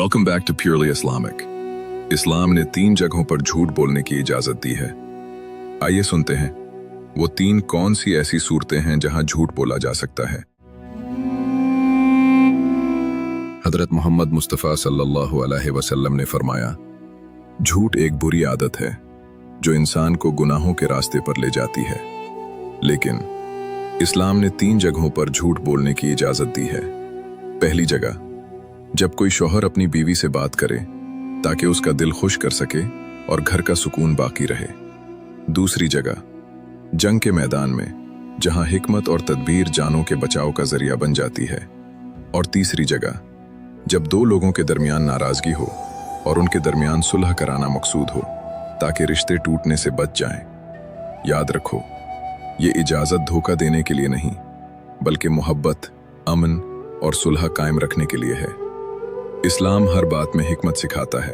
Welcome back to purely Islamic. इस्लाम ने 3 जगहों पर झूठ बोलने की इजाजत दी है। आइए सुनते हैं वो 3 कौन सी ऐसी सूरतें हैं जहां झूठ बोला जा सकता है। हजरत मोहम्मद मुस्तफ़ा सल्लल्लाहु अलैहि वसल्लम ने फरमाया, झूठ एक बुरी आदत है जो इंसान को गुनाहों के रास्ते पर ले जाती है, लेकिन इस्लाम ने 3 जगहों पर झूठ बोलने की इजाजत दी है। पहली जगह, जब कोई शौहर अपनी बीवी से बात करे ताकि उसका दिल खुश कर सके और घर का सुकून बाकी रहे। दूसरी जगह, जंग के मैदान में जहां हिकमत और तदबीर जानों के बचाव का जरिया बन जाती है। और तीसरी जगह, जब 2 लोगों के दरमियान नाराजगी हो और उनके दरमियान सुलह कराना मकसूद हो ताकि रिश्ते टूटने से बच जाएं। याद रखो, ये इजाजत धोखा देने के लिए नहीं बल्कि मोहब्बत, अमन और सुलह कायम रखने के लिए है। इस्लाम हर बात में हिकमत सिखाता है।